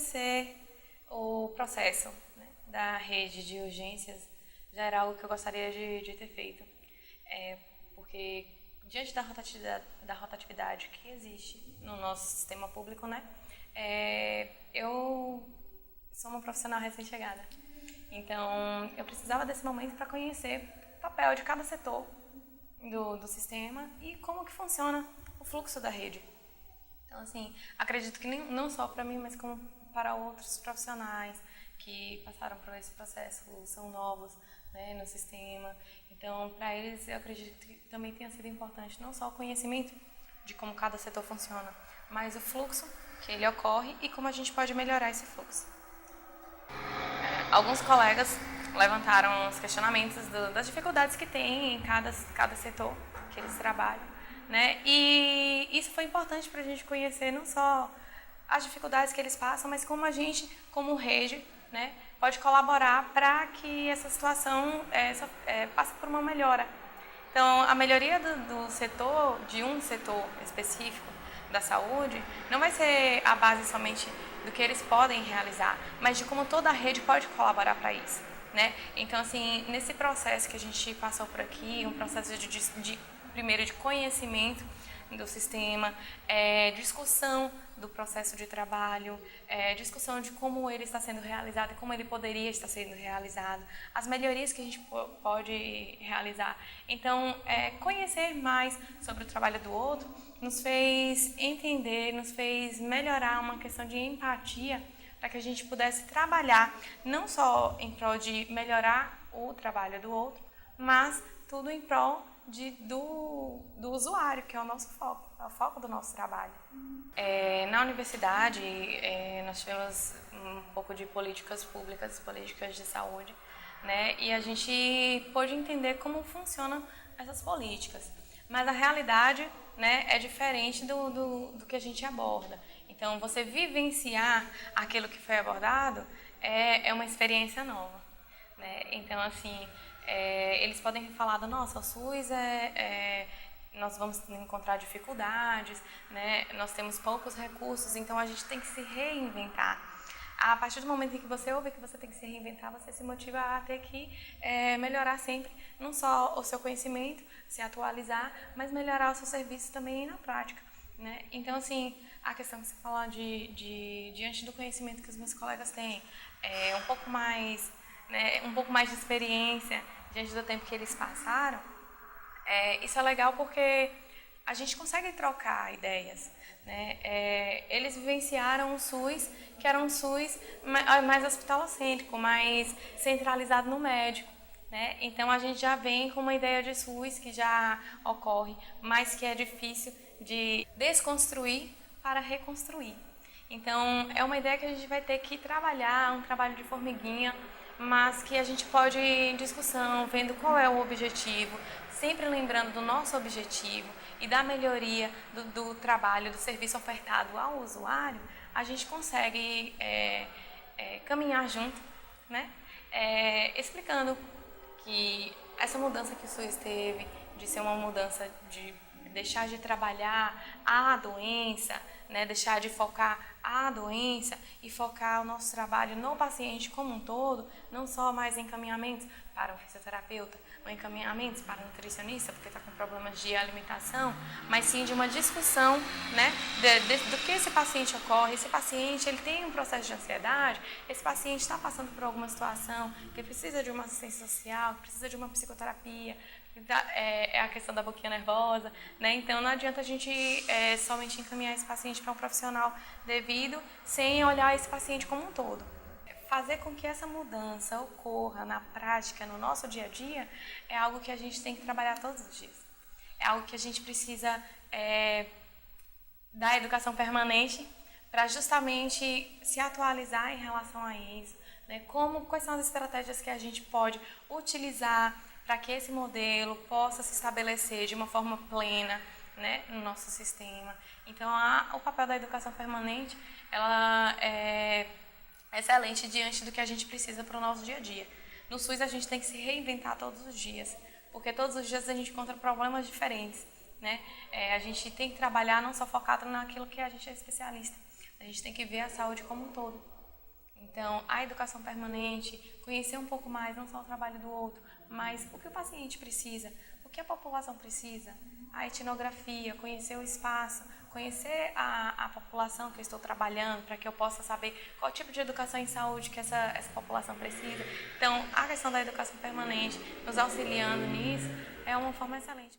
conhecer o processo, né, da rede de urgências já era algo que eu gostaria de ter feito. Porque diante da rotatividade que existe no nosso sistema público, né, eu sou uma profissional recém-chegada. Então, eu precisava desse momento para conhecer o papel de cada setor do sistema e como que funciona o fluxo da rede. Então, assim, acredito que não só para mim, mas como para outros profissionais que passaram por esse processo, são novos, né, no sistema. Então, para eles, eu acredito que também tenha sido importante não só o conhecimento de como cada setor funciona, mas o fluxo que ele ocorre e como a gente pode melhorar esse fluxo. Alguns colegas levantaram os questionamentos das dificuldades que tem em cada setor que eles trabalham, né? E isso foi importante para a gente conhecer não só as dificuldades que eles passam, mas como a gente, como rede, né, pode colaborar para que essa situação passe por uma melhora. Então, a melhoria do setor, de um setor específico da saúde, não vai ser a base somente do que eles podem realizar, mas de como toda a rede pode colaborar para isso, né? Então, assim, nesse processo que a gente passou por aqui, um processo primeiro de conhecimento do sistema, discussão do processo de trabalho, discussão de como ele está sendo realizado e como ele poderia estar sendo realizado, as melhorias que a gente pode realizar. Então, conhecer mais sobre o trabalho do outro nos fez entender, nos fez melhorar uma questão de empatia para que a gente pudesse trabalhar não só em prol de melhorar o trabalho do outro, mas tudo em prol do usuário, que é o nosso foco, é o foco do nosso trabalho. Na universidade, nós tivemos um pouco de políticas públicas, políticas de saúde, né? E a gente pôde entender como funcionam essas políticas. Mas a realidade, né, é diferente do que a gente aborda. Então, você vivenciar aquilo que foi abordado é uma experiência nova, né? Então, assim, eles podem falar nossa, o SUS nós vamos encontrar dificuldades, né? Nós temos poucos recursos, então a gente tem que se reinventar. A partir do momento em que você ouve que você tem que se reinventar, você se motiva a ter que melhorar sempre, não só o seu conhecimento, se atualizar, mas melhorar o seu serviço também na prática, né? Então, assim, a questão que você fala diante do conhecimento que os meus colegas têm, um pouco mais, né, um pouco mais de experiência diante do tempo que eles passaram, isso é legal porque a gente consegue trocar ideias, né? Eles vivenciaram o SUS, que era um SUS mais hospitalocêntrico, mais centralizado no médico, né? Então a gente já vem com uma ideia de SUS que já ocorre, mas que é difícil de desconstruir para reconstruir. Então é uma ideia que a gente vai ter que trabalhar, um trabalho de formiguinha, mas que a gente pode ir em discussão, vendo qual é o objetivo, sempre lembrando do nosso objetivo e da melhoria do trabalho, do serviço ofertado ao usuário, a gente consegue caminhar junto, né? Explicando que essa mudança que o SUS teve, de ser uma mudança de deixar de trabalhar a doença, né, deixar de focar a doença e focar o nosso trabalho no paciente como um todo, não só mais encaminhamentos para um fisioterapeuta, ou encaminhamentos para um nutricionista, porque está com problemas de alimentação, mas sim de uma discussão, né, do que esse paciente ocorre. Esse paciente ele tem um processo de ansiedade, esse paciente está passando por alguma situação que precisa de uma assistência social, que precisa de uma psicoterapia, a questão da boquinha nervosa, né? Então não adianta a gente somente encaminhar esse paciente para um profissional devido sem olhar esse paciente como um todo. Fazer com que essa mudança ocorra na prática, no nosso dia a dia, é algo que a gente tem que trabalhar todos os dias. É algo que a gente precisa da educação permanente para justamente se atualizar em relação a isso, né? Quais são as estratégias que a gente pode utilizar para que esse modelo possa se estabelecer de uma forma plena, né, no nosso sistema. Então, o papel da educação permanente, ela é excelente diante do que a gente precisa para o nosso dia a dia. No SUS, a gente tem que se reinventar todos os dias, porque todos os dias a gente encontra problemas diferentes, né? A gente tem que trabalhar não só focado naquilo que a gente é especialista, A gente tem que ver a saúde como um todo. Então, a educação permanente, conhecer um pouco mais, não só o trabalho do outro, mas o que o paciente precisa, o que a população precisa, a etnografia, conhecer o espaço, conhecer a população que eu estou trabalhando, para que eu possa saber qual tipo de educação em saúde que essa população precisa. Então, a questão da educação permanente, nos auxiliando nisso, é uma forma excelente.